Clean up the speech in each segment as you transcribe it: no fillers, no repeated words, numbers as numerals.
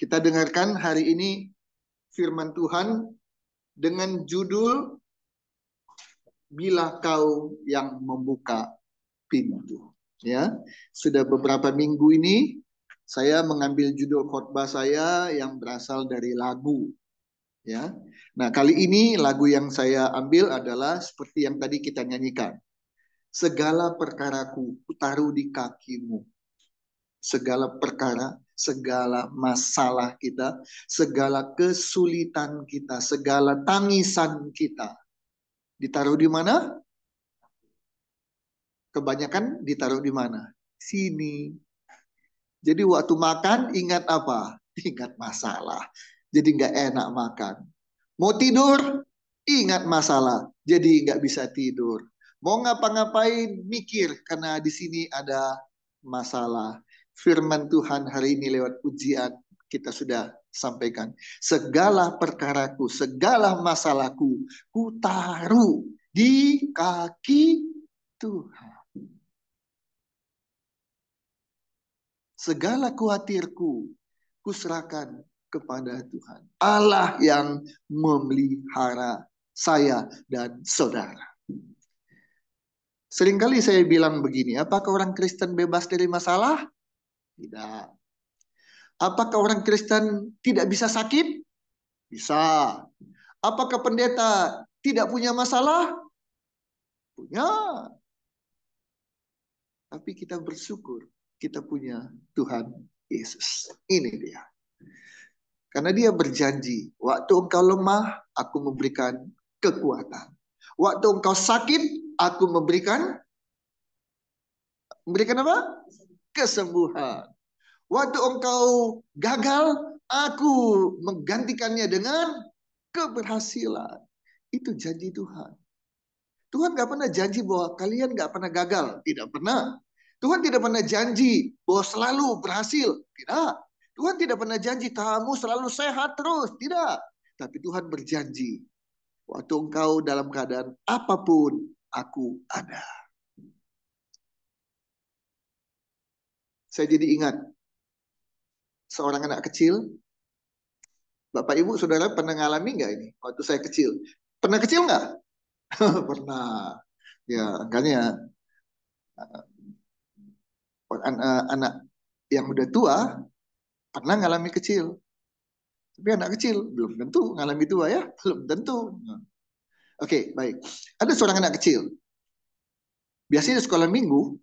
Kita dengarkan hari ini firman Tuhan dengan judul Bila Kau yang Membuka Pintu. Ya, sudah beberapa minggu ini saya mengambil judul khotbah saya yang berasal dari lagu. Ya, nah kali ini lagu yang saya ambil adalah seperti yang tadi kita nyanyikan. Segala perkaraku kutaruh di kakimu. Segala perkara, segala masalah kita, segala kesulitan kita, segala tangisan kita. Ditaruh di mana? Kebanyakan ditaruh di mana? Sini. Jadi waktu makan ingat apa? Ingat masalah. Jadi nggak enak makan. Mau tidur? Ingat masalah. Jadi nggak bisa tidur. Mau ngapa-ngapain? Mikir karena di sini ada masalah. Firman Tuhan hari ini lewat ujian kita sudah sampaikan. Segala perkaraku, segala masalahku, ku taruh di kaki Tuhan. Segala khawatirku, kuserahkan kepada Tuhan. Allah yang memelihara saya dan saudara. Seringkali saya bilang begini, apakah orang Kristen bebas dari masalah? Tidak. Apakah orang Kristen tidak bisa sakit? Bisa. Apakah pendeta tidak punya masalah? Punya. Tapi kita bersyukur kita punya Tuhan Yesus. Ini dia. Karena dia berjanji, waktu engkau lemah, aku memberikan kekuatan. Waktu engkau sakit, aku memberikan apa? Kesembuhan. Waktu engkau gagal, aku menggantikannya dengan keberhasilan. Itu janji Tuhan. Tuhan gak pernah janji bahwa kalian gak pernah gagal. Tidak pernah. Tuhan tidak pernah janji bahwa selalu berhasil. Tidak. Tuhan tidak pernah janji kamu selalu sehat terus. Tidak. Tapi Tuhan berjanji, waktu engkau dalam keadaan apapun, aku ada. Saya jadi ingat seorang anak kecil. Bapak Ibu Saudara pernah ngalami nggak ini waktu saya kecil? Pernah kecil nggak? Pernah. Ya, makanya anak yang udah tua pernah ngalami kecil. Tapi anak kecil belum tentu ngalami tua ya, belum tentu. Oke, baik. Ada seorang anak kecil. Biasanya di sekolah minggu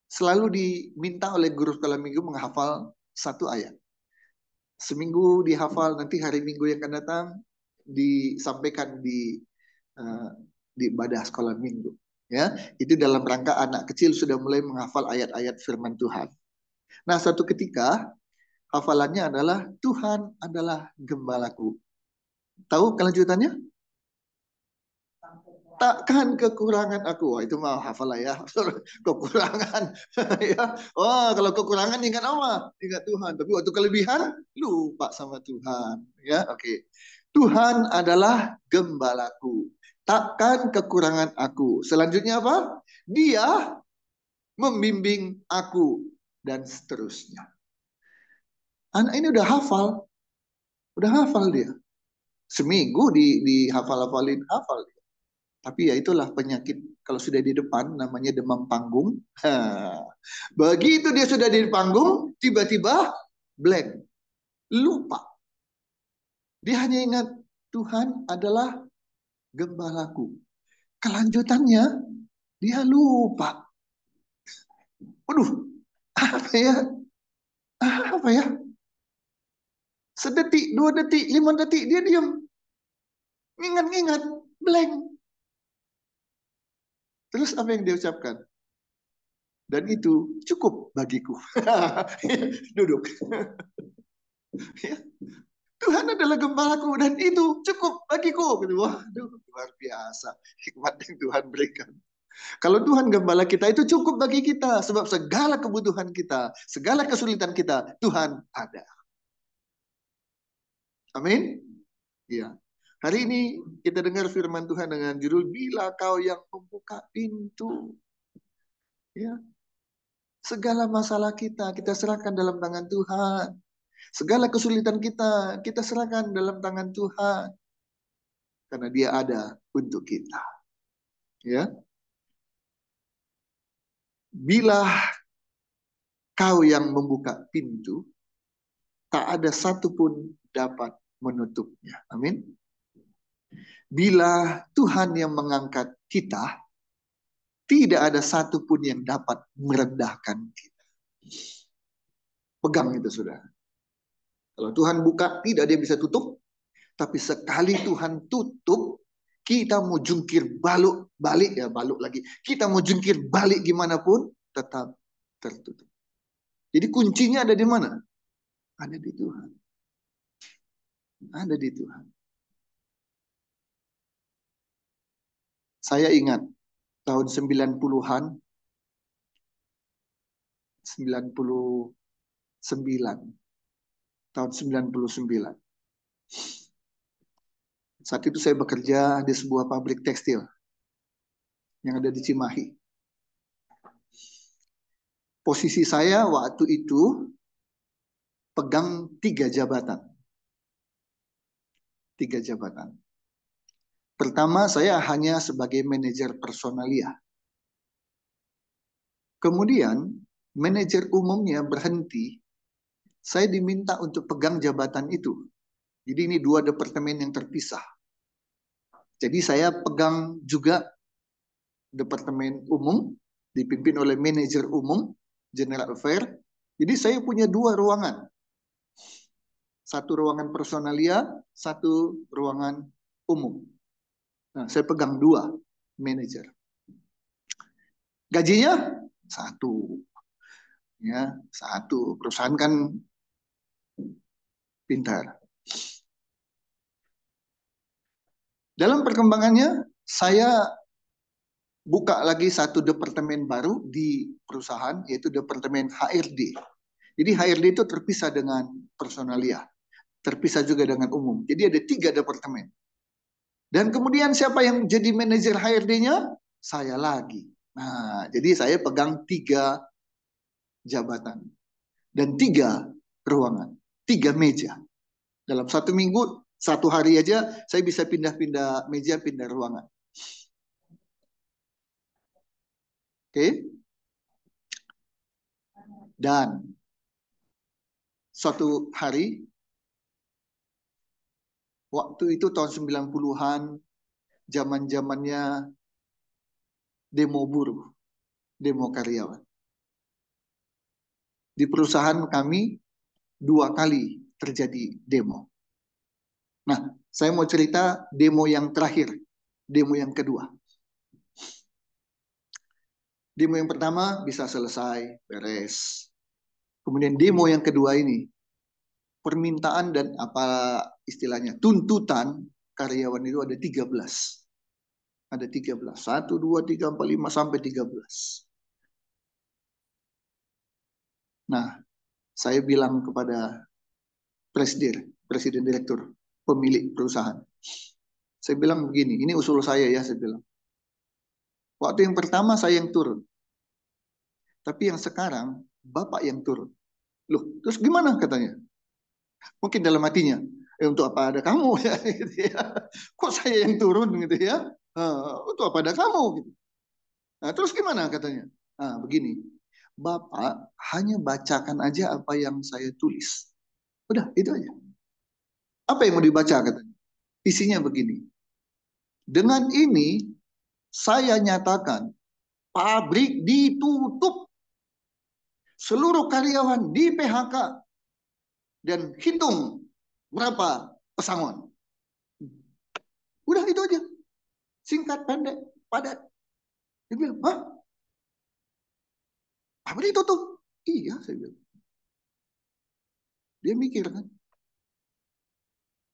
selalu diminta oleh guru sekolah minggu menghafal satu ayat. Seminggu dihafal, nanti hari Minggu yang akan datang disampaikan di ibadah sekolah minggu. Ya, itu dalam rangka anak kecil sudah mulai menghafal ayat-ayat firman Tuhan. Nah, suatu ketika hafalannya adalah Tuhan adalah gembalaku. Tahu kelanjutannya? Takkan kekurangan aku. Wah, itu mah hafal lah ya. Kekurangan. Ya. Wah, kalau kekurangan ingat apa? Ingat Tuhan. Tapi waktu kelebihan lupa sama Tuhan. Ya, oke. Tuhan adalah gembalaku. Takkan kekurangan aku. Selanjutnya apa? Dia membimbing aku dan seterusnya. Anak ini udah hafal. Udah hafal dia. Seminggu dihafal-hafalin, hafal dia. Tapi ya itulah penyakit kalau sudah di depan namanya demam panggung. Begitu dia sudah di panggung, tiba-tiba blank. Lupa. Dia hanya ingat Tuhan adalah gembalaku. Kelanjutannya dia lupa. Waduh, apa ya? Apa ya? Sedetik, 2 detik, 5 detik dia diam. Ingat-ingat, blank. Terus apa yang dia ucapkan? Dan itu cukup bagiku. Duduk. Tuhan adalah gembalaku dan itu cukup bagiku. Waduh, luar biasa hikmat yang Tuhan berikan. Kalau Tuhan gembala kita itu cukup bagi kita. Sebab segala kebutuhan kita, segala kesulitan kita, Tuhan ada. Amin. Ya. Hari ini kita dengar firman Tuhan dengan judul Bila Kau yang Membuka Pintu. Ya. Segala masalah kita serahkan dalam tangan Tuhan. Segala kesulitan kita serahkan dalam tangan Tuhan. Karena Dia ada untuk kita. Ya, bila kau yang membuka pintu, tak ada satupun dapat menutupnya. Amin. Bila Tuhan yang mengangkat kita, tidak ada satupun yang dapat merendahkan kita. Pegang itu, saudara. Kalau Tuhan buka, tidak ada yang bisa tutup. Tapi sekali Tuhan tutup, kita mau jungkir balik ya, balik lagi. Kita mau jungkir balik gimana pun, tetap tertutup. Jadi kuncinya ada di mana? Ada di Tuhan. Ada di Tuhan. Saya ingat tahun 90-an, 99, tahun 99. Saat itu saya bekerja di sebuah pabrik tekstil yang ada di Cimahi. Posisi saya waktu itu pegang 3 jabatan. 3 jabatan. Pertama, saya hanya sebagai manajer personalia. Kemudian, manajer umumnya berhenti. Saya diminta untuk pegang jabatan itu. Jadi ini 2 departemen yang terpisah. Jadi saya pegang juga departemen umum, dipimpin oleh manajer umum, General Affair. Jadi saya punya 2 ruangan. 1 ruangan personalia, 1 ruangan umum. Nah, saya pegang 2 manajer. Gajinya 1. Ya, 1. Perusahaan kan pintar. Dalam perkembangannya, saya buka lagi 1 departemen baru di perusahaan, yaitu departemen HRD. Jadi HRD itu terpisah dengan personalia, terpisah juga dengan umum. Jadi ada 3 departemen. Dan kemudian siapa yang jadi manajer HRD-nya? Saya lagi. Nah, jadi saya pegang 3 jabatan dan 3 ruangan, 3 meja. Dalam 1 minggu, 1 hari aja saya bisa pindah-pindah meja, pindah ruangan. Oke. Dan suatu hari, waktu itu tahun 90-an, zaman-zamannya demo buruh, demo karyawan. Di perusahaan kami 2 kali terjadi demo. Nah, saya mau cerita demo yang terakhir, demo yang kedua. Demo yang pertama bisa selesai, beres. Kemudian demo yang kedua ini, permintaan dan apa istilahnya, tuntutan karyawan itu ada 13. Ada 13. 1, 2, 3, 4, 5, sampai 13. Nah, saya bilang kepada presiden direktur, pemilik perusahaan. Saya bilang begini, ini usul saya ya, saya bilang. Waktu yang pertama saya yang turun. Tapi yang sekarang, Bapak yang turun. Loh, terus gimana katanya? Mungkin dalam hatinya, untuk apa ada kamu ya, gitu ya. Kok saya yang turun gitu ya? Untuk apa ada kamu? Gitu. Nah, terus gimana katanya? Nah, begini, Bapak hanya bacakan aja apa yang saya tulis. Udah, itu aja. Apa yang mau dibaca katanya? Isinya begini. Dengan ini, saya nyatakan, pabrik ditutup. Seluruh karyawan di PHK. Dan hitung berapa pesangon. Udah itu aja. Singkat, pendek, padat. Dia bilang, hah? Pabrik ditutup? Iya, saya bilang. Dia mikir kan.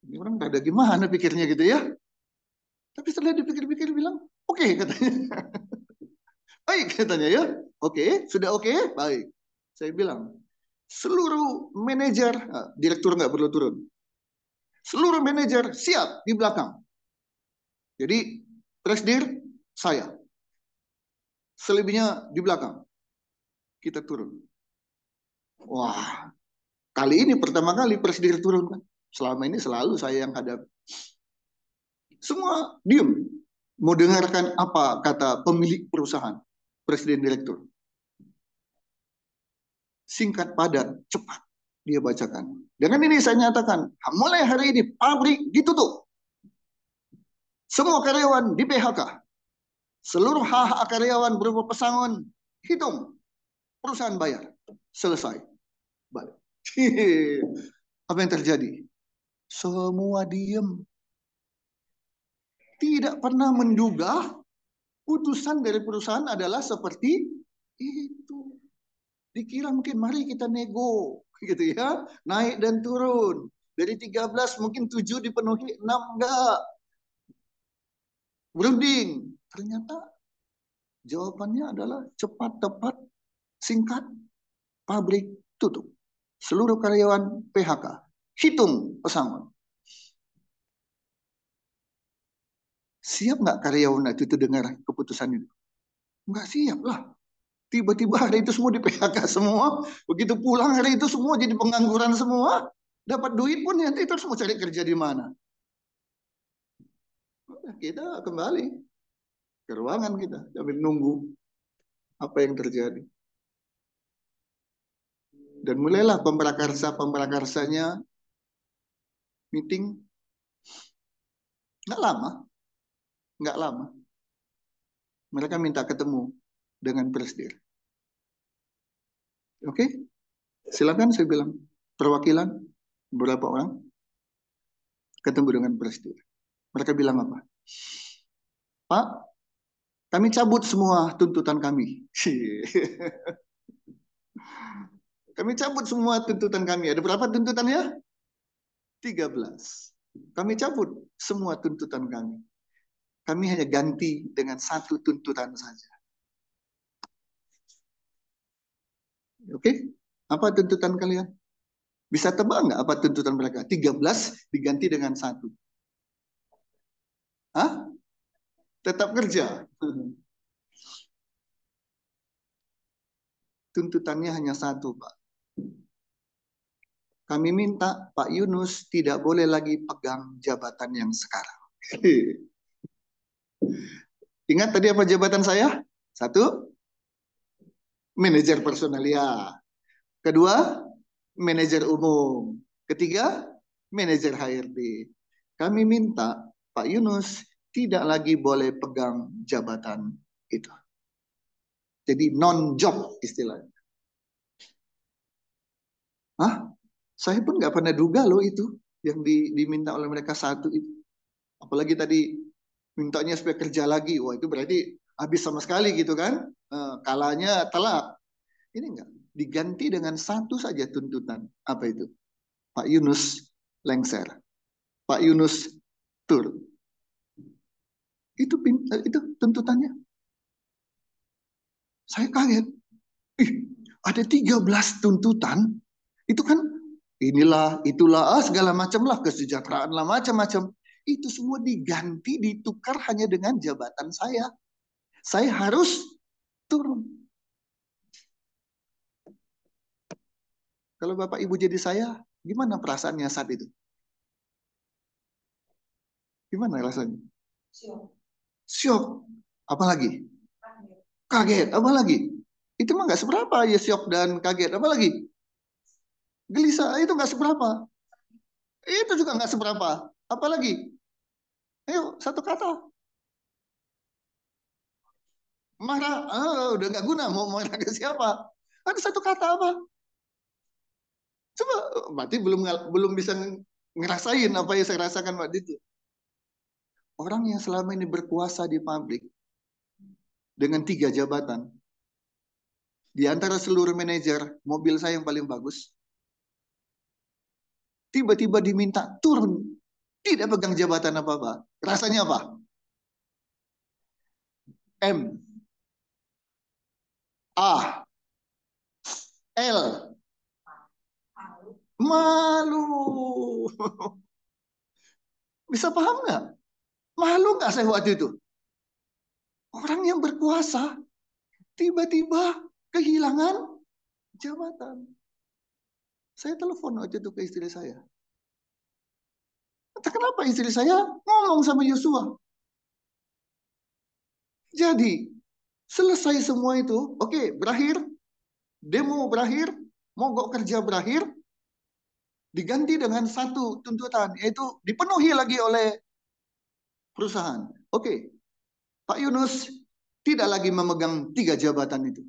Ini orang ada gimana pikirnya gitu ya. Tapi setelah dipikir-pikir bilang, oke katanya. Baik katanya ya. Oke, sudah oke? Baik. Saya bilang, seluruh manajer, direktur nggak perlu turun. Seluruh manajer siap di belakang. Jadi, presidir saya. Selebihnya di belakang. Kita turun. Wah, Kali ini pertama kali presiden turun kan. Selama ini selalu saya yang hadap. Semua diam. Mau dengarkan apa kata pemilik perusahaan, presiden direktur. Singkat, padat, cepat dia bacakan. Dengan ini saya nyatakan, mulai hari ini pabrik ditutup. Semua karyawan di PHK. Seluruh hak karyawan berupa pesangon, hitung. Perusahaan bayar. Selesai. Balik. Apa yang terjadi? Semua diam. Tidak pernah menduga putusan dari perusahaan adalah seperti itu. Dikira mungkin mari kita nego, gitu ya, naik dan turun. Dari 13 mungkin 7 dipenuhi, 6 enggak. Berunding. Ternyata jawabannya adalah cepat, tepat, singkat, pabrik tutup. Seluruh karyawan PHK. Hitung pesangon. Siap nggak karyawan itu dengar keputusan itu? Nggak siap lah. Tiba-tiba hari itu semua di PHK semua. Begitu pulang hari itu semua jadi pengangguran semua. Dapat duit pun nanti terus mau cari kerja di mana. Kita kembali ke ruangan kita sambil nunggu apa yang terjadi. Dan mulailah pemprakarsanya meeting. Nggak lama. Nggak lama. Mereka minta ketemu dengan presiden. Oke, silakan saya bilang. Perwakilan beberapa orang ketemu dengan presiden. Mereka bilang apa? Pak, kami cabut semua tuntutan kami. Kami cabut semua tuntutan kami. Ada berapa tuntutannya? 13. Kami cabut semua tuntutan kami. Kami hanya ganti dengan satu tuntutan saja. Oke? Apa tuntutan kalian? Bisa tebak nggak apa tuntutan mereka? 13 diganti dengan satu. Hah? Tetap kerja. Tuntutannya hanya satu, Pak. Kami minta Pak Yunus tidak boleh lagi pegang jabatan yang sekarang. Ingat tadi apa jabatan saya? Satu, manajer personalia. Kedua, manajer umum. Ketiga, manajer HRD. Kami minta Pak Yunus tidak lagi boleh pegang jabatan itu. Jadi non-job istilahnya. Hah? Saya pun nggak pernah duga loh itu yang diminta oleh mereka satu itu. Apalagi tadi mintanya supaya kerja lagi. Wah itu berarti habis sama sekali gitu kan. Kalanya telak. Ini enggak. Diganti dengan satu saja tuntutan. Apa itu? Pak Yunus lengser. Pak Yunus tur. Itu tuntutannya. Saya kaget. Ih, ada 13 tuntutan. Itu kan inilah, itulah, segala macam lah, kesejahteraan lah, macam-macam. Itu semua diganti, ditukar hanya dengan jabatan saya. Saya harus turun. Kalau Bapak Ibu jadi saya, gimana perasaannya saat itu? Gimana rasanya? Syok. Apalagi? Kaget. Apalagi? Itu mah nggak seberapa ya, syok dan kaget. Apalagi? Gelisah. Itu nggak seberapa. Itu juga nggak seberapa. Apalagi? Ayo, satu kata. Marah. Udah nggak guna. Mau marah ke siapa? Ada satu kata apa? Coba, berarti belum bisa ngerasain apa yang saya rasakan waktu itu. Orang yang selama ini berkuasa di pabrik dengan 3 jabatan, di antara seluruh manajer, mobil saya yang paling bagus, tiba-tiba diminta turun, tidak pegang jabatan apa-apa. Rasanya apa? M, A, L, malu. Bisa paham nggak? Malu nggak saya waktu itu? Orang yang berkuasa tiba-tiba kehilangan jabatan. Saya telepon waktu itu ke istri saya. Entah kenapa istri saya ngomong sama Yosua. Jadi, selesai semua itu, oke, berakhir, demo berakhir, mogok kerja berakhir, diganti dengan satu tuntutan, yaitu dipenuhi lagi oleh perusahaan. Oke, Pak Yunus tidak lagi memegang 3 jabatan itu.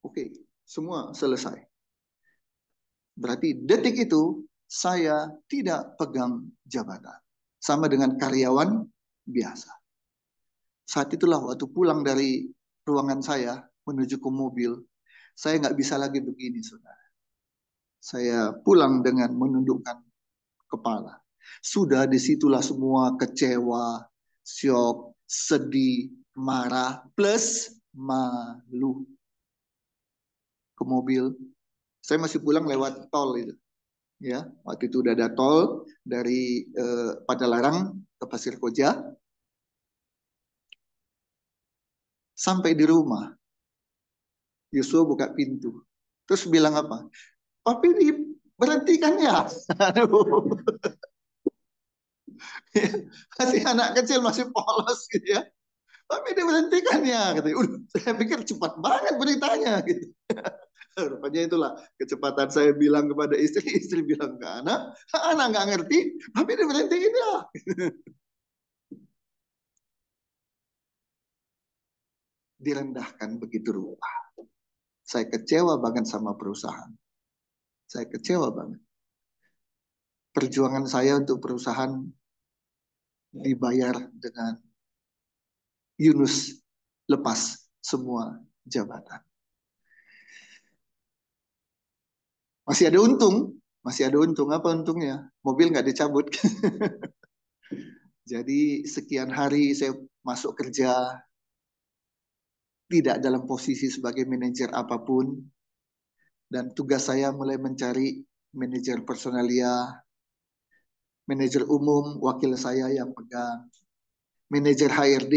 Oke, semua selesai. Berarti detik itu saya tidak pegang jabatan. Sama dengan karyawan biasa. Saat itulah waktu pulang dari ruangan saya menuju ke mobil, saya nggak bisa lagi begini, saudara. Saya pulang dengan menundukkan kepala. Sudah disitulah semua kecewa, syok, sedih, marah, plus malu. Ke mobil, saya masih pulang lewat tol itu. Ya, waktu itu udah ada tol dari Padalarang ke Pasir Koja. Sampai di rumah, Yosua buka pintu. Terus bilang apa? Papi diberhentikan ya? Aduh, masih anak kecil, masih polos gitu ya. Papi diberhentikan ya? Katanya. Saya pikir cepat banget beritanya gitu. Rupanya itulah kecepatan saya bilang kepada istri, istri bilang ke anak nggak ngerti, papi diberhentiin ya. Direndahkan begitu rupa. Saya kecewa banget sama perusahaan. Saya kecewa banget. Perjuangan saya untuk perusahaan dibayar dengan Yunus lepas semua jabatan. Masih ada untung, masih ada untung. Apa untungnya? Mobil nggak dicabut. Jadi sekian hari saya masuk kerja, tidak dalam posisi sebagai manajer apapun, dan tugas saya mulai mencari manajer personalia, manajer umum, wakil saya yang pegang, manajer HRD,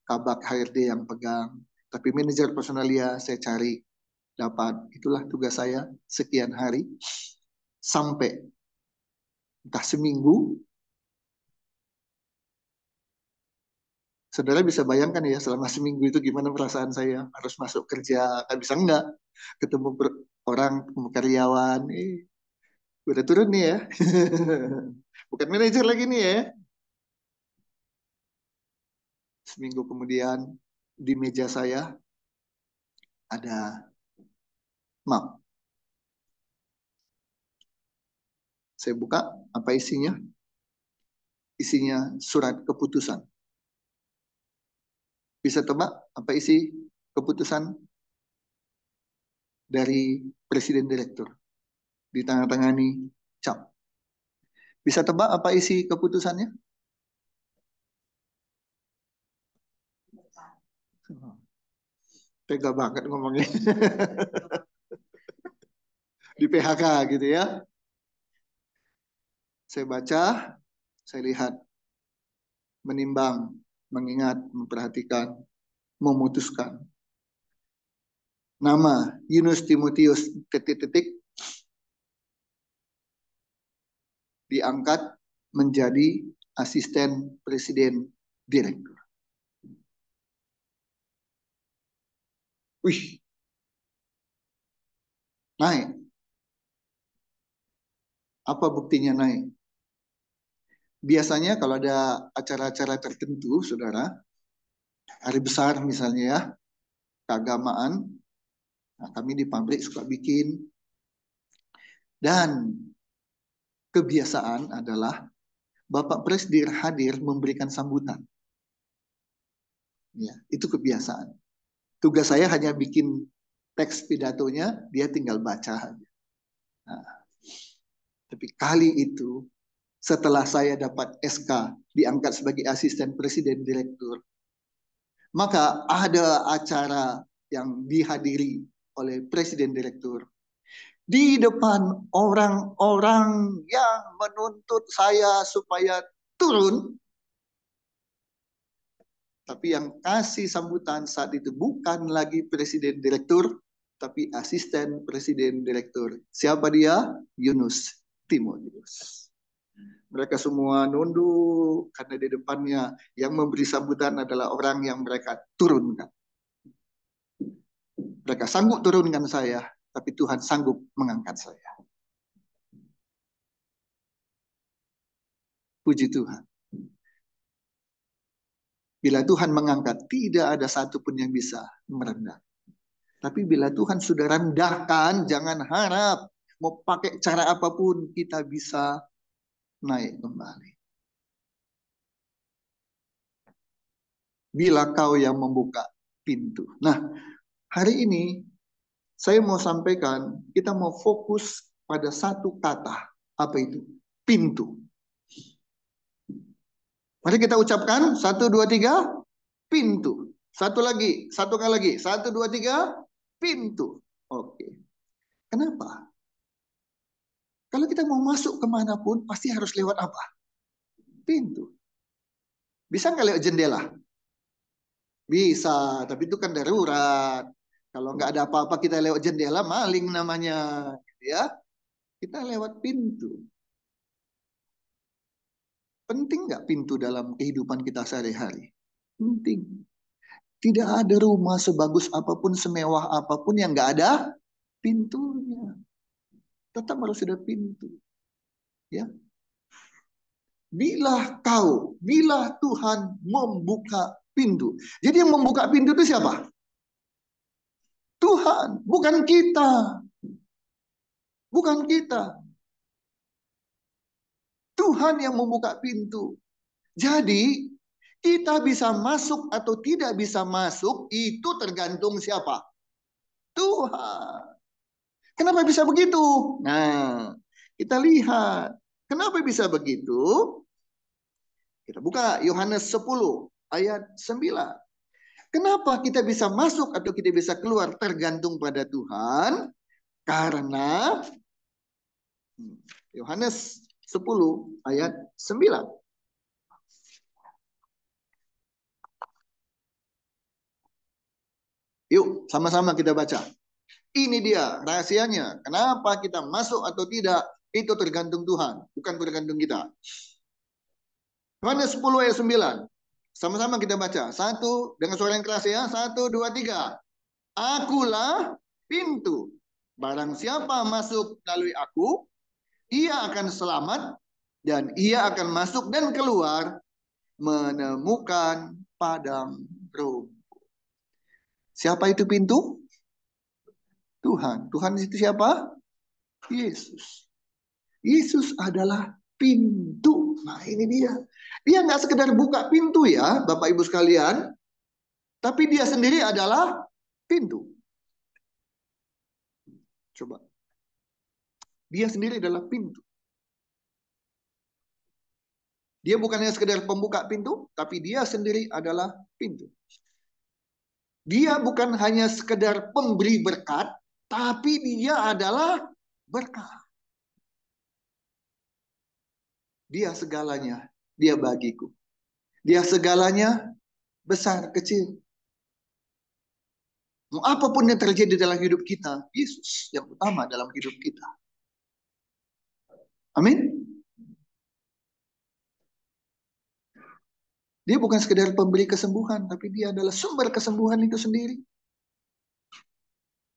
kabak HRD yang pegang, tapi manajer personalia saya cari dapat. Itulah tugas saya sekian hari sampai entah seminggu. Saudara bisa bayangkan ya selama seminggu itu gimana perasaan saya, harus masuk kerja, nggak bisa enggak, ketemu orang, ketemu karyawan, udah turun nih ya, bukan manajer lagi nih ya. Seminggu kemudian di meja saya ada map. Saya buka, apa isinya? Isinya surat keputusan. Bisa tebak apa isi keputusan dari Presiden Direktur? Ditandatangani Cap. Bisa tebak apa isi keputusannya? Tega banget ngomongnya. Di PHK gitu ya. Saya baca, saya lihat, menimbang, mengingat, memperhatikan, memutuskan. Nama Yunus Timotius titik-titik diangkat menjadi asisten presiden direktur. Wih, naik. Apa buktinya naik? Biasanya kalau ada acara-acara tertentu, saudara, hari besar misalnya ya, keagamaan, nah kami di pabrik suka bikin. Dan kebiasaan adalah Bapak Presdir hadir memberikan sambutan. Ya, itu kebiasaan. Tugas saya hanya bikin teks pidatonya, dia tinggal baca. Nah, tapi kali itu, setelah saya dapat SK, diangkat sebagai asisten presiden direktur, maka ada acara yang dihadiri oleh presiden direktur di depan orang-orang yang menuntut saya supaya turun. Tapi yang kasih sambutan saat itu bukan lagi presiden direktur, tapi asisten presiden direktur. Siapa dia? Yunus Timotius. Mereka semua nunduk karena di depannya yang memberi sambutan adalah orang yang mereka turunkan. Mereka sanggup turunkan saya, tapi Tuhan sanggup mengangkat saya. Puji Tuhan. Bila Tuhan mengangkat, tidak ada satupun yang bisa merendah. Tapi bila Tuhan sudah rendahkan, jangan harap mau pakai cara apapun kita bisa naik kembali. Bila kau yang membuka pintu. Nah, hari ini saya mau sampaikan, kita mau fokus pada satu kata. Apa itu? Pintu. Mari kita ucapkan, 1, 2, 3, pintu. Satu lagi, satu kali lagi. 1, 2, 3, pintu. Oke. Kenapa? Kalau kita mau masuk kemanapun, pasti harus lewat apa? Pintu. Bisa nggak lewat jendela? Bisa, tapi itu kan darurat. Kalau nggak ada apa-apa kita lewat jendela, maling namanya. Ya, kita lewat pintu. Penting nggak pintu dalam kehidupan kita sehari-hari? Penting. Tidak ada rumah sebagus apapun, semewah apapun yang nggak ada pintunya. Tetap harus ada pintu. Ya. Bila Tuhan membuka pintu. Jadi yang membuka pintu itu siapa? Tuhan, bukan kita. Bukan kita. Tuhan yang membuka pintu. Jadi, kita bisa masuk atau tidak bisa masuk, itu tergantung siapa? Tuhan. Kenapa bisa begitu? Nah, kita lihat. Kenapa bisa begitu? Kita buka Yohanes 10 ayat 9. Kenapa kita bisa masuk atau kita bisa keluar tergantung pada Tuhan? Karena Yohanes 10 ayat 9. Yuk, sama-sama kita baca. Ini dia rahasianya. Kenapa kita masuk atau tidak, itu tergantung Tuhan, bukan tergantung kita. Yohanes 10 ayat 9. Sama-sama kita baca. Satu, dengan suara yang keras ya. 1, 2, 3. Akulah pintu. Barang siapa masuk melalui aku, ia akan selamat dan ia akan masuk dan keluar menemukan padang rumput. Siapa itu pintu? Tuhan. Tuhan itu siapa? Yesus. Yesus adalah pintu. Nah ini dia. Dia nggak sekedar buka pintu ya Bapak Ibu sekalian. Tapi dia sendiri adalah pintu. Coba. Dia sendiri adalah pintu. Dia bukan hanya sekedar pembuka pintu, tapi dia sendiri adalah pintu. Dia bukan hanya sekedar pemberi berkat, tapi dia adalah berkat. Dia segalanya, dia bagiku. Dia segalanya besar, kecil. Apapun yang terjadi dalam hidup kita, Yesus yang utama dalam hidup kita. Amin. Dia bukan sekedar pemberi kesembuhan, tapi dia adalah sumber kesembuhan itu sendiri.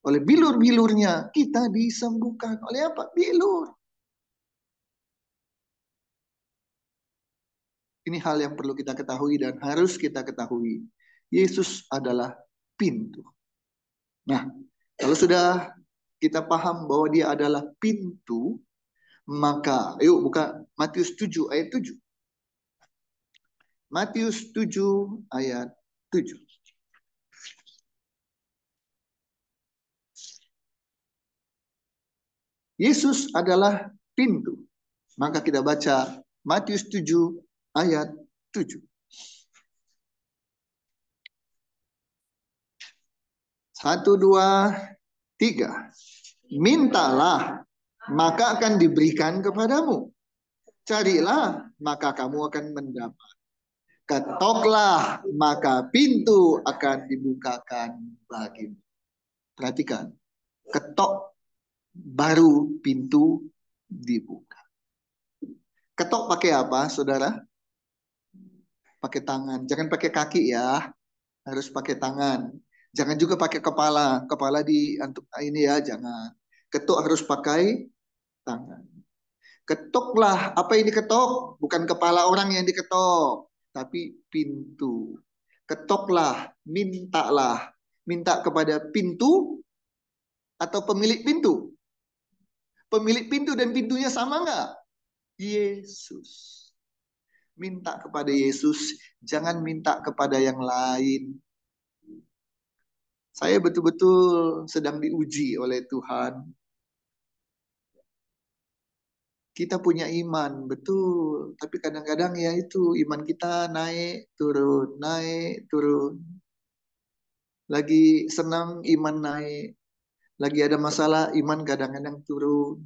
Oleh bilur-bilurnya kita disembuhkan. Oleh apa? Bilur. Ini hal yang perlu kita ketahui dan harus kita ketahui. Yesus adalah pintu. Nah, kalau sudah kita paham bahwa dia adalah pintu, maka ayo buka Matius 7 ayat 7. Matius 7 ayat 7. Yesus adalah pintu. Maka kita baca Matius 7 ayat 7. 1, 2, 3. Mintalah, maka akan diberikan kepadamu. Carilah, maka kamu akan mendapat. Ketoklah, maka pintu akan dibukakan bagimu. Perhatikan. ketok baru pintu dibuka. Ketok pakai apa, saudara? Pakai tangan. Jangan pakai kaki ya, harus pakai tangan. Jangan juga pakai kepala. Kepala di untuk ini ya, jangan. Ketuk harus pakai tangan. Ketuklah. Apa yang diketok? Bukan kepala orang yang diketok, tapi pintu. Ketoklah, mintalah. Minta kepada pintu atau pemilik pintu? Pemilik pintu dan pintunya sama nggak? Yesus. Minta kepada Yesus, jangan minta kepada yang lain. Saya betul-betul sedang diuji oleh Tuhan. Kita punya iman, betul. Tapi kadang-kadang ya itu, iman kita naik, turun, naik, turun. Lagi senang, iman naik. Lagi ada masalah, iman kadang-kadang turun.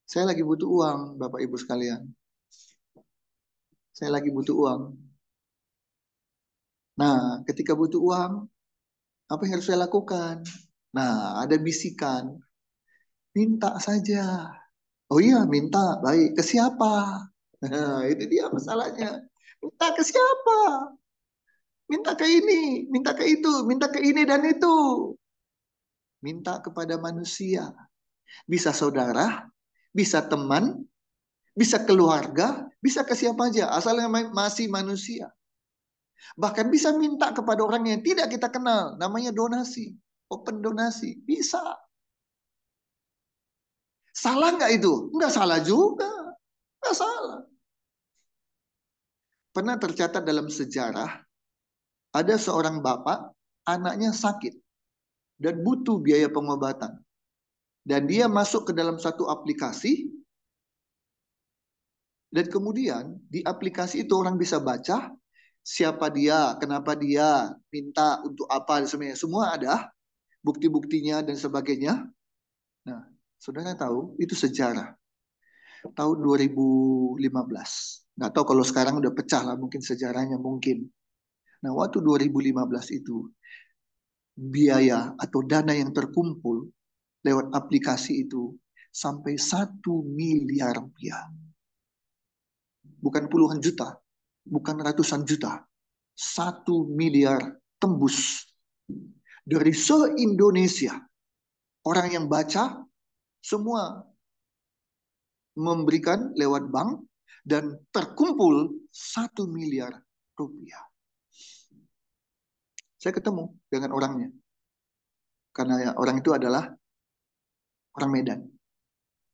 Saya lagi butuh uang, Bapak Ibu sekalian. Saya lagi butuh uang. Nah, ketika butuh uang, apa yang harus saya lakukan? Nah, ada bisikan. Minta saja. Oh iya, minta. Baik. Ke siapa? Nah, itu dia masalahnya. Minta ke siapa? Minta ke ini, minta ke itu, minta ke ini dan itu. Minta kepada manusia. Bisa saudara, bisa teman, bisa keluarga, bisa ke siapa aja. Asalnya masih manusia. Bahkan bisa minta kepada orang yang tidak kita kenal. Namanya donasi. Open donasi. Bisa. Salah nggak itu? Nggak salah juga. Nggak salah. Pernah tercatat dalam sejarah, ada seorang bapak, anaknya sakit dan butuh biaya pengobatan. Dan dia masuk ke dalam satu aplikasi, dan kemudian di aplikasi itu orang bisa baca siapa dia, kenapa dia, minta untuk apa, semuanya. Semua ada, bukti-buktinya dan sebagainya. Nah, saudara tahu, itu sejarah. Tahun 2015. Nggak tahu kalau sekarang udah pecah lah, mungkin sejarahnya mungkin. Nah, waktu 2015 itu, biaya atau dana yang terkumpul lewat aplikasi itu sampai 1 miliar rupiah. Bukan puluhan juta, bukan ratusan juta. 1 miliar tembus. Dari se-Indonesia, orang yang baca, semua memberikan lewat bank, dan terkumpul 1 miliar rupiah. Saya ketemu dengan orangnya. Karena orang itu adalah orang Medan.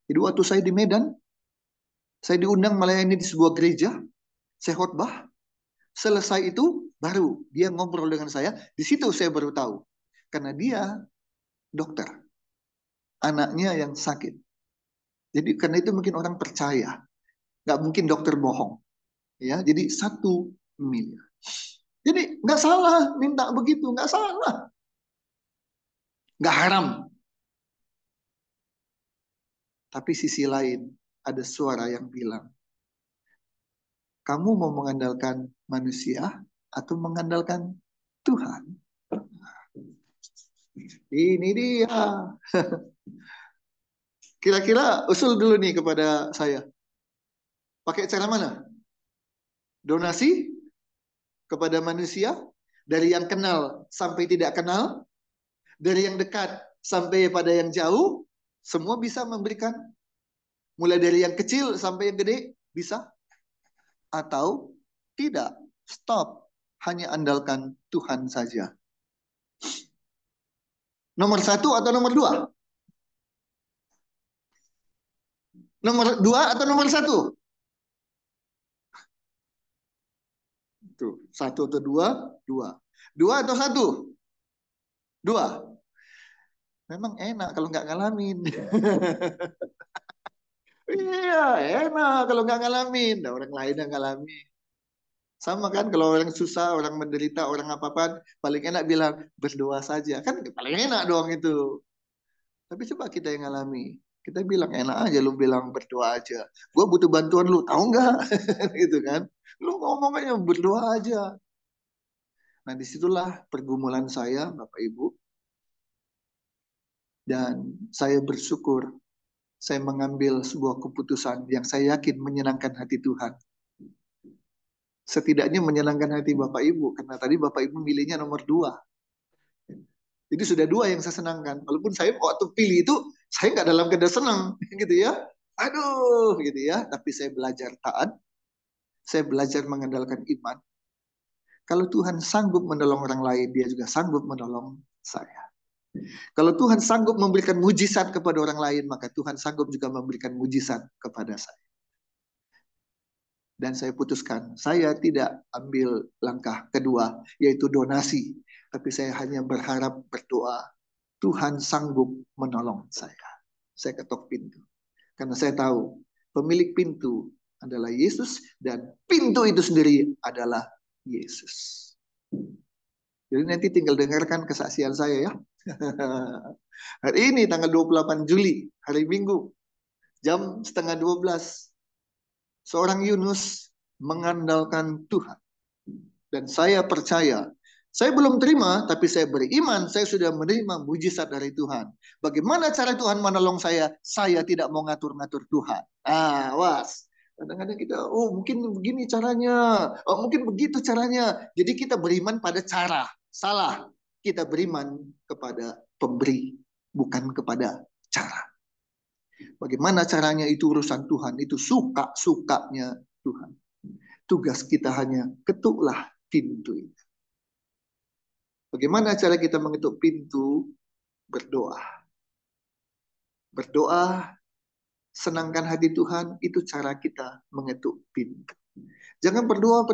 Jadi waktu saya di Medan, saya diundang melayani di sebuah gereja, saya khotbah, selesai itu baru dia ngobrol dengan saya, di situ saya baru tahu. Karena dia dokter, anaknya yang sakit. Jadi karena itu mungkin orang percaya, nggak mungkin dokter bohong. Ya, jadi 1 miliar. Jadi nggak salah minta begitu, nggak salah, nggak haram. Tapi sisi lain ada suara yang bilang, kamu mau mengandalkan manusia atau mengandalkan Tuhan? Ini dia. Kira-kira usul dulu nih kepada saya. Pakai cara mana? Donasi kepada manusia, dari yang kenal sampai tidak kenal, dari yang dekat sampai pada yang jauh, semua bisa memberikan. Mulai dari yang kecil sampai yang gede, bisa. Atau tidak, stop. Hanya andalkan Tuhan saja. Nomor satu atau nomor dua? Nomor dua atau nomor satu? Tuh, satu atau dua? Dua. Dua atau satu? Dua. Memang enak kalau nggak ngalamin. Iya, enak kalau nggak ngalamin. Nah, orang lain yang ngalamin. Sama kan kalau orang susah, orang menderita, orang apa-apa, paling enak bilang berdoa saja. Kan paling enak doang itu. Tapi coba kita yang ngalami. Kita bilang enak aja lu bilang berdoa aja. Gue butuh bantuan lu, tahu nggak? Gitu kan. Lu ngomong aja berdoa aja. Nah disitulah pergumulan saya, Bapak Ibu. Dan saya bersyukur saya mengambil sebuah keputusan yang saya yakin menyenangkan hati Tuhan. Setidaknya menyenangkan hati Bapak Ibu, karena tadi Bapak Ibu milihnya nomor 2. Jadi sudah 2 yang saya senangkan. Walaupun saya waktu pilih itu, saya nggak dalam keadaan senang, gitu ya. Aduh, gitu ya. Tapi saya belajar taat, saya belajar mengandalkan iman. Kalau Tuhan sanggup menolong orang lain, dia juga sanggup menolong saya. Kalau Tuhan sanggup memberikan mujizat kepada orang lain, maka Tuhan sanggup juga memberikan mujizat kepada saya. Dan saya putuskan, saya tidak ambil langkah kedua, yaitu donasi. Tapi saya hanya berharap berdoa, Tuhan sanggup menolong saya. Saya ketok pintu. Karena saya tahu, pemilik pintu adalah Yesus, dan pintu itu sendiri adalah Yesus. Jadi nanti tinggal dengarkan kesaksian saya ya. Hari ini tanggal 28 Juli, hari Minggu, jam 11:30. Seorang Yunus mengandalkan Tuhan. Dan saya percaya, saya belum terima, tapi saya beriman, saya sudah menerima mujizat dari Tuhan. Bagaimana cara Tuhan menolong saya? Saya tidak mau ngatur-ngatur Tuhan. Was. Kadang-kadang kita, mungkin begini caranya, mungkin begitu caranya. Jadi kita beriman pada cara. Salah. Kita beriman kepada pemberi, bukan kepada cara. Bagaimana caranya itu urusan Tuhan, itu suka-sukanya Tuhan. Tugas kita hanya ketuklah pintu itu. Bagaimana cara kita mengetuk pintu? Berdoa. Berdoa, senangkan hati Tuhan, itu cara kita mengetuk pintu. Jangan berdoa,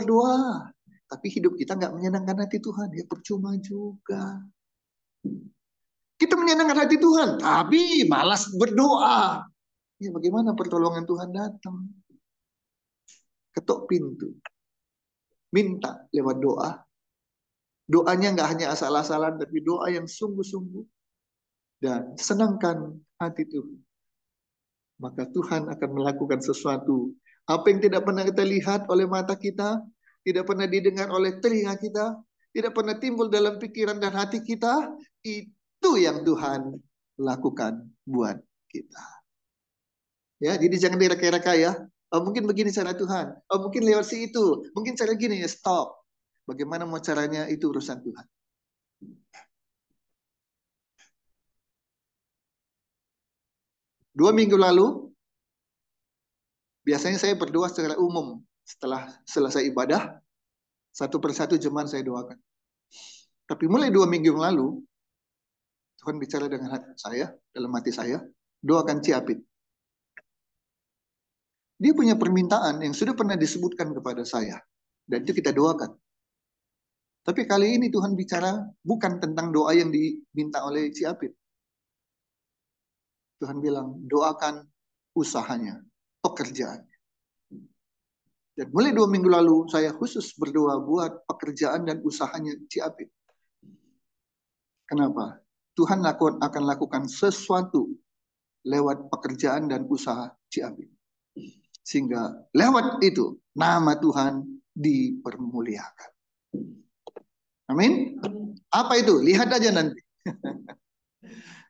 tapi hidup kita nggak menyenangkan hati Tuhan, ya percuma juga. Kita menyenangkan hati Tuhan, tapi malas berdoa. Ya bagaimana pertolongan Tuhan datang? Ketuk pintu. Minta lewat doa. Doanya nggak hanya asal-asalan, tapi doa yang sungguh-sungguh. Dan senangkan hati Tuhan. Maka Tuhan akan melakukan sesuatu. Apa yang tidak pernah kita lihat oleh mata kita, tidak pernah didengar oleh telinga kita, tidak pernah timbul dalam pikiran dan hati kita, itu yang Tuhan lakukan buat kita. Ya, jadi jangan direka-reka ya. Mungkin begini cara Tuhan. Mungkin lewat si itu. Mungkin cara gini ya, stop. Bagaimana mau caranya itu urusan Tuhan. Dua minggu lalu, biasanya saya berdoa secara umum. Setelah selesai ibadah, satu persatu jemaat saya doakan. Tapi mulai 2 minggu yang lalu, Tuhan bicara dengan hati saya, dalam hati saya, doakan Ciapit. Dia punya permintaan yang sudah pernah disebutkan kepada saya. Dan itu kita doakan. Tapi kali ini Tuhan bicara bukan tentang doa yang diminta oleh Ciapit. Tuhan bilang, doakan usahanya, pekerjaannya. Dan mulai 2 minggu lalu, saya khusus berdoa buat pekerjaan dan usahanya Ciapit. Kenapa? Tuhan akan lakukan sesuatu lewat pekerjaan dan usaha Ciapit. Sehingga lewat itu, nama Tuhan dipermuliakan. Amin. Apa itu? Lihat aja nanti.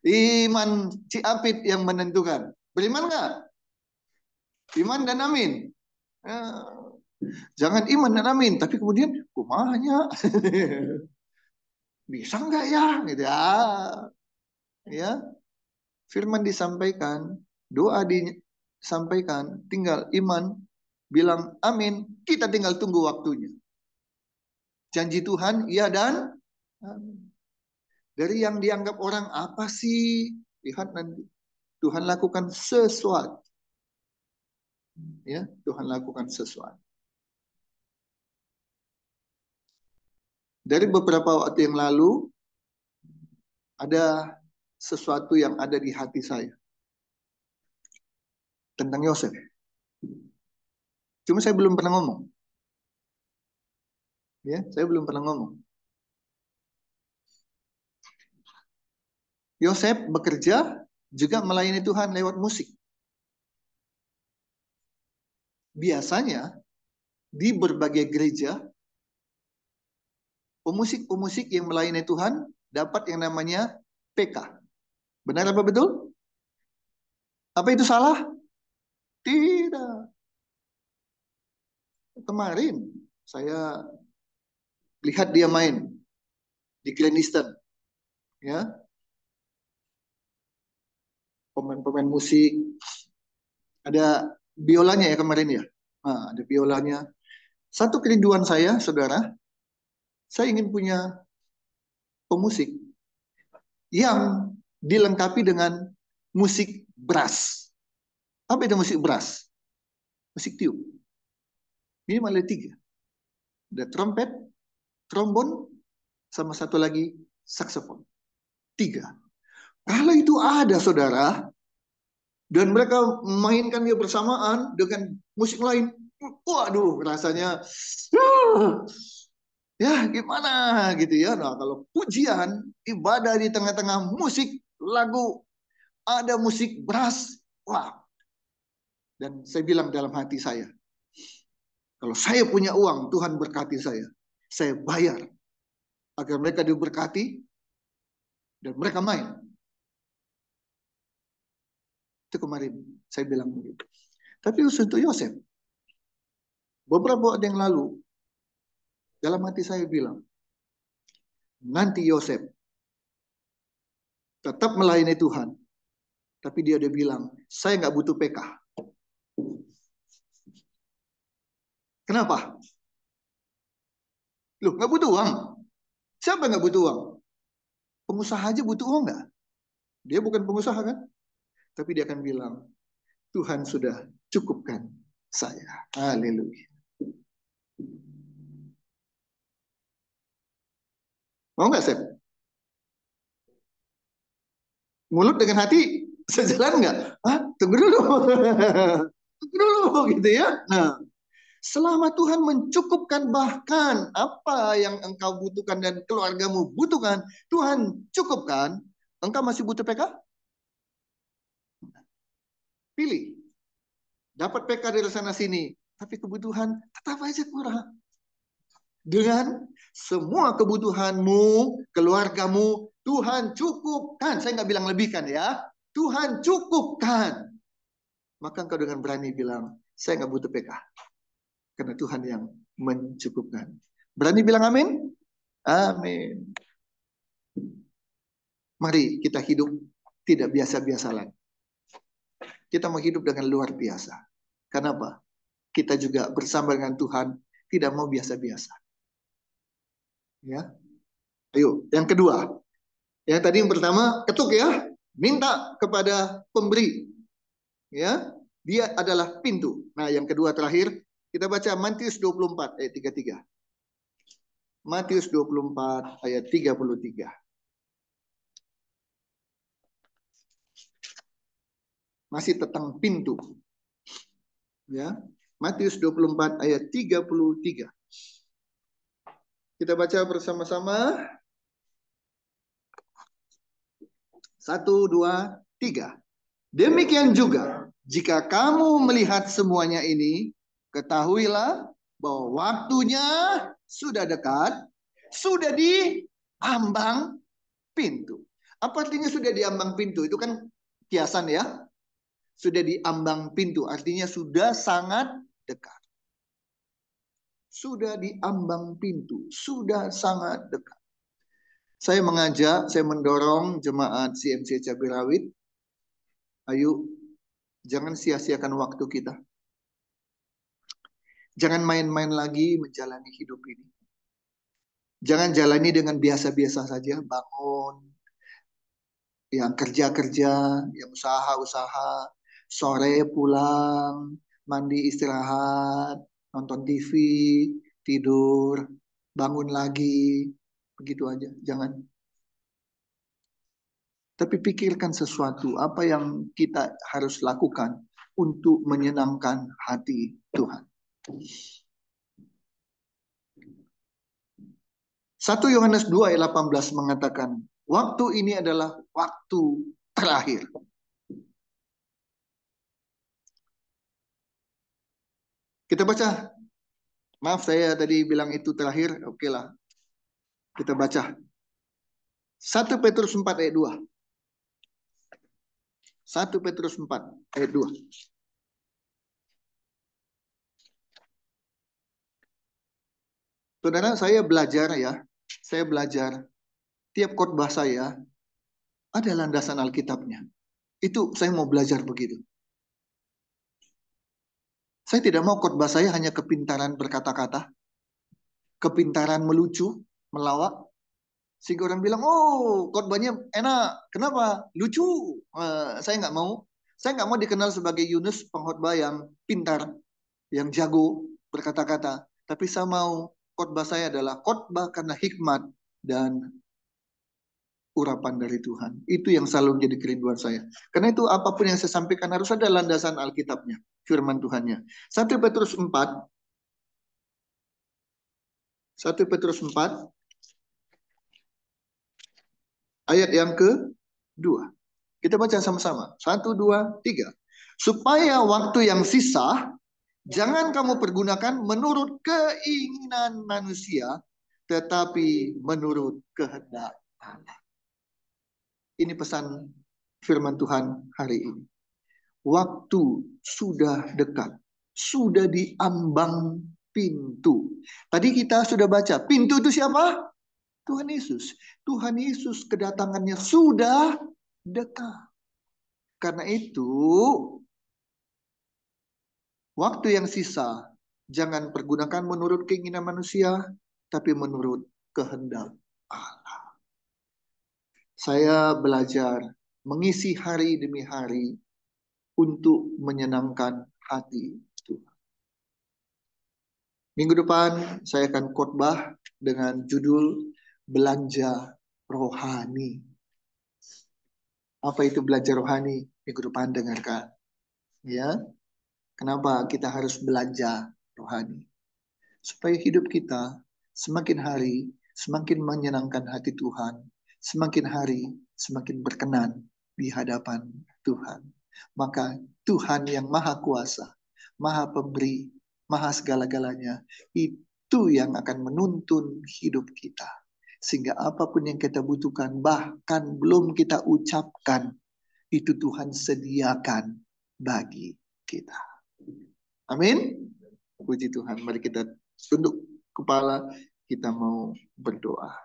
Iman Ciapit yang menentukan. Beriman nggak? Iman dan amin. Jangan iman dan amin, tapi kemudian kumahnya bisa nggak ya? Gitu ya. Ya. Firman disampaikan, doa disampaikan, tinggal iman bilang amin, kita tinggal tunggu waktunya. Janji Tuhan iya dan amin. Dari yang dianggap orang apa sih? Lihat nanti. Tuhan lakukan sesuatu. Ya, Tuhan lakukan sesuatu. Dari beberapa waktu yang lalu ada sesuatu yang ada di hati saya tentang Yosef. Cuma saya belum pernah ngomong. Ya, saya belum pernah ngomong. Yosef bekerja juga melayani Tuhan lewat musik. Biasanya di berbagai gereja pemusik-pemusik yang melayani Tuhan dapat yang namanya PK. Benar apa betul? Apa itu salah? Tidak. Kemarin saya lihat dia main di Grand Eastern, ya, pemain-pemain musik, ada biolanya ya kemarin ya. Nah, ada biolanya. Satu kerinduan saya, saudara, saya ingin punya pemusik yang dilengkapi dengan musik brass. Apa itu musik brass? Musik tiup. Minimal ada tiga. Ada trompet, trombon, sama satu lagi saksofon. Tiga. Kalau itu ada, saudara, dan mereka mainkannya bersamaan dengan musik lain, waduh, rasanya ya gimana gitu ya. Nah, kalau pujian, ibadah di tengah-tengah musik, lagu, ada musik brass, wah. Dan saya bilang dalam hati saya, kalau saya punya uang, Tuhan berkati saya bayar agar mereka diberkati dan mereka main. Itu kemarin saya bilang begitu. Tapi untuk Yosef, beberapa waktu yang lalu, dalam hati saya bilang, nanti Yosef tetap melayani Tuhan, tapi dia udah bilang, saya nggak butuh PK. Kenapa? Loh, nggak butuh uang. Siapa nggak butuh uang? Pengusaha aja butuh uang nggak? Dia bukan pengusaha kan? Tapi dia akan bilang, Tuhan sudah cukupkan saya. Haleluya. Mau nggak, Sep? Mulut dengan hati sejalan nggak? Hah? Tunggu dulu. Tunggu dulu gitu ya. Nah, selama Tuhan mencukupkan bahkan apa yang engkau butuhkan dan keluargamu butuhkan, Tuhan cukupkan, engkau masih butuh PK? Pilih. Dapat PK dari sana sini, tapi kebutuhan tetap aja kurang. Dengan semua kebutuhanmu, keluargamu, Tuhan cukupkan. Saya nggak bilang lebihkan ya. Tuhan cukupkan. Maka engkau dengan berani bilang, saya nggak butuh PK. Karena Tuhan yang mencukupkan. Berani bilang amin? Amin. Mari kita hidup tidak biasa-biasa lagi. Kita mau hidup dengan luar biasa. Kenapa? Kita juga bersama dengan Tuhan tidak mau biasa-biasa. Ya. Ayo, yang kedua. Yang tadi yang pertama, ketuk ya. Minta kepada pemberi. Ya. Dia adalah pintu. Nah, yang kedua terakhir, kita baca Matius 24 ayat 33. Matius 24 ayat 33. Masih tentang pintu. Ya. Matius 24 ayat 33. Kita baca bersama-sama. 1, 2, 3. Demikian juga, jika kamu melihat semuanya ini, ketahuilah bahwa waktunya sudah dekat, sudah di ambang pintu. Apa artinya sudah di ambang pintu? Itu kan kiasan ya. Sudah di ambang pintu, artinya sudah sangat dekat. Sudah di ambang pintu, sudah sangat dekat. Saya mengajak, saya mendorong jemaat CMC Cabai Rawit, ayo jangan sia-siakan waktu kita. Jangan main-main lagi menjalani hidup ini. Jangan jalani dengan biasa-biasa saja, bangun, yang kerja-kerja, yang usaha-usaha, sore pulang, mandi istirahat, nonton TV, tidur, bangun lagi, begitu aja. Jangan. Tapi pikirkan sesuatu, apa yang kita harus lakukan untuk menyenangkan hati Tuhan. 1 Yohanes 2 ayat 18 mengatakan, waktu ini adalah waktu terakhir. Kita baca. Maaf saya tadi bilang itu terakhir. Oke lah. Kita baca. 1 Petrus 4 ayat 2. 1 Petrus 4 ayat 2. Saudara, saya belajar ya. Saya belajar tiap khotbah saya ada landasan Alkitabnya. Itu saya mau belajar begitu. Saya tidak mau khotbah saya hanya kepintaran berkata-kata, kepintaran melucu, melawak, sehingga orang bilang, oh khotbahnya enak, kenapa? Lucu. Saya nggak mau. Saya nggak mau dikenal sebagai Yunus pengkhotbah yang pintar, yang jago berkata-kata. Tapi saya mau khotbah saya adalah khotbah karena hikmat dan urapan dari Tuhan. Itu yang selalu menjadi kerinduan saya. Karena itu apapun yang saya sampaikan harus ada landasan Alkitabnya, firman Tuhannya. 1 Petrus 4, 1 Petrus 4 ayat yang ke-2. Kita baca sama-sama. 1, 2, 3. Supaya waktu yang sisa jangan kamu pergunakan menurut keinginan manusia, tetapi menurut kehendak Allah. Ini pesan firman Tuhan hari ini. Waktu sudah dekat, sudah di ambang pintu. Tadi kita sudah baca, pintu itu siapa? Tuhan Yesus. Tuhan Yesus kedatangannya sudah dekat. Karena itu, waktu yang sisa, jangan pergunakan menurut keinginan manusia, tapi menurut kehendak Allah. Saya belajar mengisi hari demi hari untuk menyenangkan hati Tuhan. Minggu depan saya akan khotbah dengan judul Belanja Rohani. Apa itu belanja rohani? Minggu depan dengarkan. Ya, kenapa kita harus belanja rohani? Supaya hidup kita semakin hari semakin menyenangkan hati Tuhan, semakin hari semakin berkenan di hadapan Tuhan. Maka Tuhan yang maha kuasa, maha pemberi, maha segala-galanya, itu yang akan menuntun hidup kita. Sehingga apapun yang kita butuhkan, bahkan belum kita ucapkan, itu Tuhan sediakan bagi kita. Amin. Puji Tuhan. Mari kita tunduk kepala, kita mau berdoa.